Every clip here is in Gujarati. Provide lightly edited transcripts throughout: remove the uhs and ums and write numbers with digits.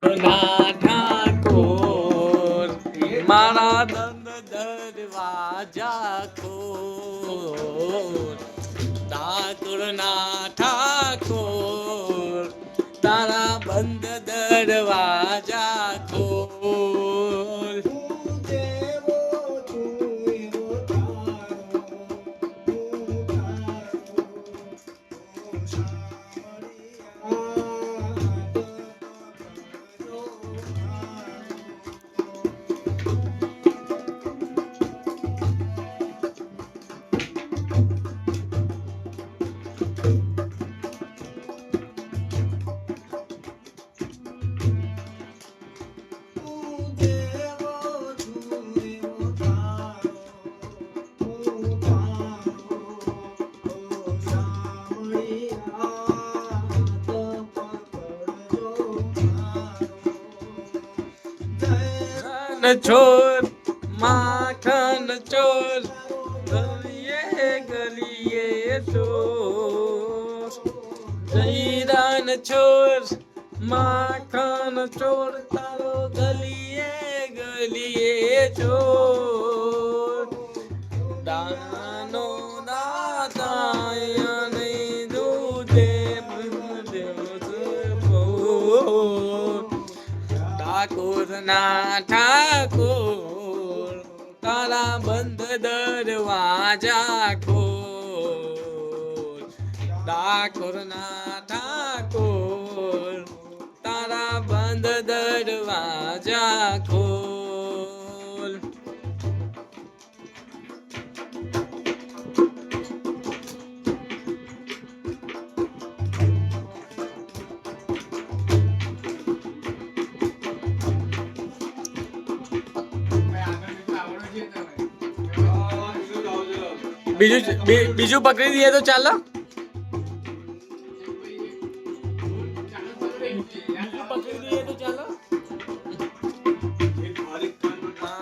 ના ઠાકોર મારા દંડ દરવાજા ખોલ ઠાકોર ના ઠાકોર તારા બંધ દરવાજા ખોલ ચોર માખન ચોર ગલીએ ગલીએ ચોર જયરાન ચોર માખન ચોર તારો ગલીએ ગલીએ ચોર દાનો દાતા નહીં દૂધે ઠાકોર ના ઠાકોર તારા બંધ દરવાજા ખોલ ઠાકોર ના ઠાકોર તારા બંધ દરવાજા ખોલ બીજું પકડી દઈએ તો ચાલો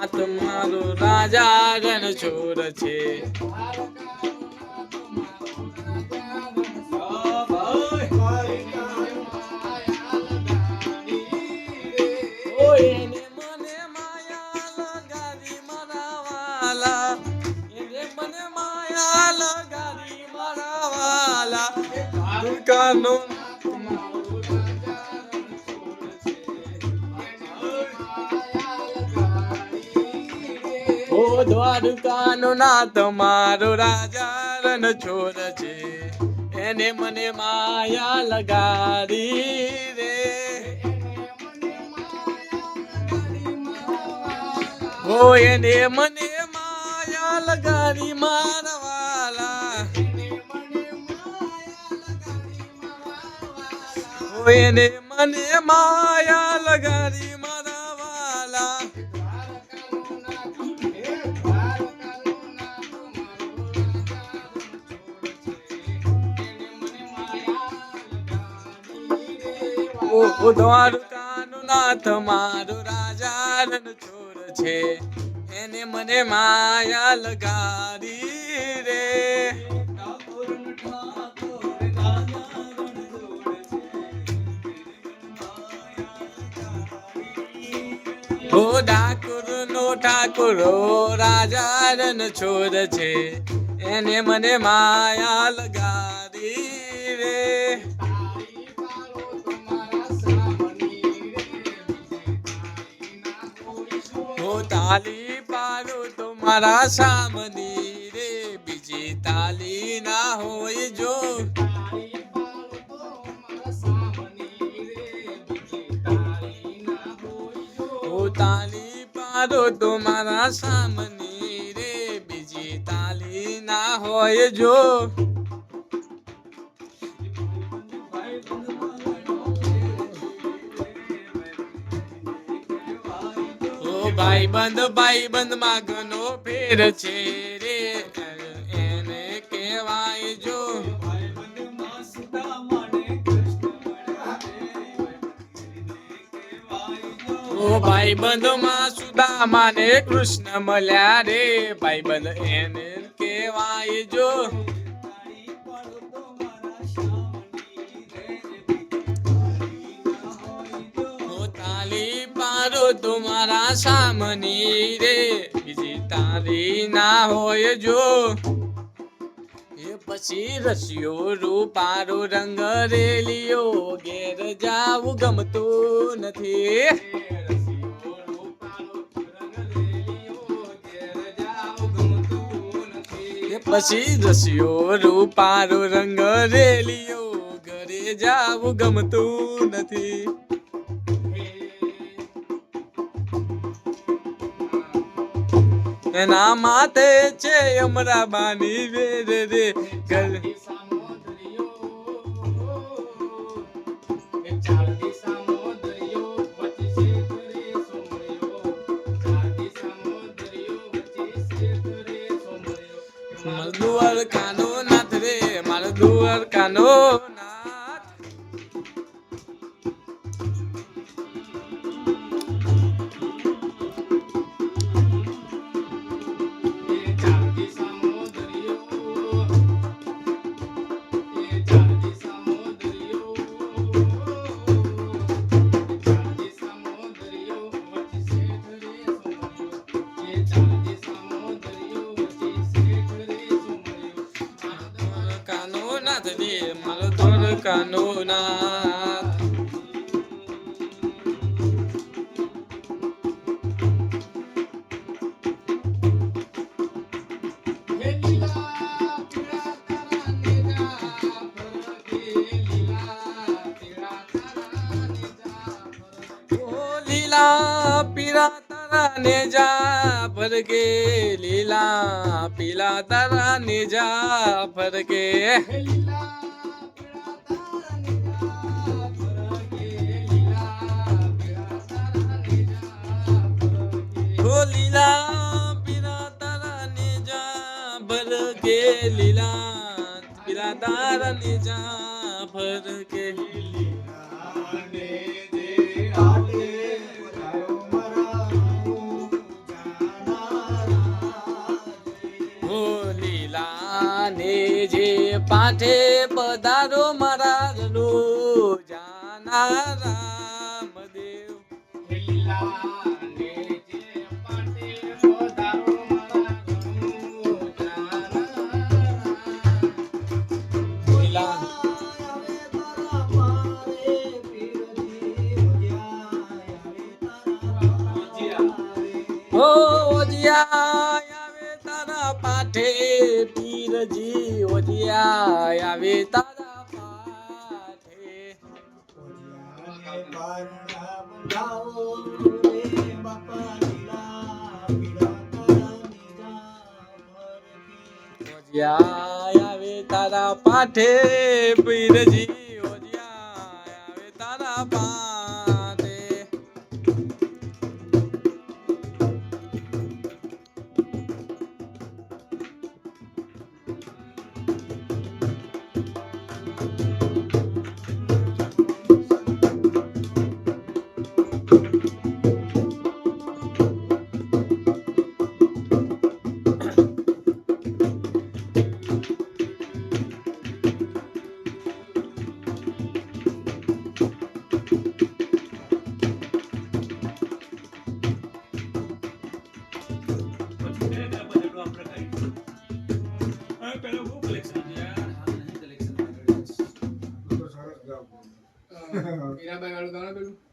તમારો રાજા રણછોડ છે દુકાનો ઓ દ્વારકાનો ના તમારો રાજા રણછોડ છે એને મને માયા લગાડી રે ઓ એને મને માયા લગાડી મારા વાલા એને મને માયા લગાડી મારા વાલા ઓ દ્વારકાનો નાથ મારો રાજા રણછોડ છે એને મને માયા લગાડી રે ઓ ઠાકોર નો ઠાકોરો રાજા રણછોડ છે એને મને માયા લગાડી રે ઓ તાલી પાડો તો મારા સામની રે બીજી તાલી ના હોય જો તાલી પાડો તો મારા સામની રે બીજી તાલી ના હોય જો ઓ ભાઈબંધ માગનો ફેર છે રે એને કહેવાય જો ઓ ભાઈબંધ માં સુદામા ને કૃષ્ણ મળ્યા રે ભાઈબંધ એને કહેવાય જો તાલી પાડો તમારા સામની રે બીજી તારી ના હોય જો એ પછી રસિયો રૂપારો રંગ રેલિયો ઘેર જાવું ગમતું નથી એ પછી રસિયો રૂપારો રંગ રેલિયો ઘરે જાવું ગમતું નથી એના માથે છે અમરા બાની વેર રે ઘર મરદુઅર કાનો નાથ રે મરદુઅર કાનો નાથ મરદુઅર કાનો નાથ લીલા પીળા તારા નેજા ફરકે લીલા પીલા તારા નેજા ફરકે ઓ લીલા પીળા તારા નેજા ફરકે લીલા પીળા તારા નેજા ફરકે ને જે પાઠે પધારો મારા રનો જાના રામદેવ ઓ જીયા આવે તારા પાઠે પીરજી ઓજિયા આવે તારા પાઠે ઓજિયા આવે તારા પાઠે પીરજી ઓજિયા આવે તારા પાઠે હીરાબાઈ વાળું ગાણું પેલું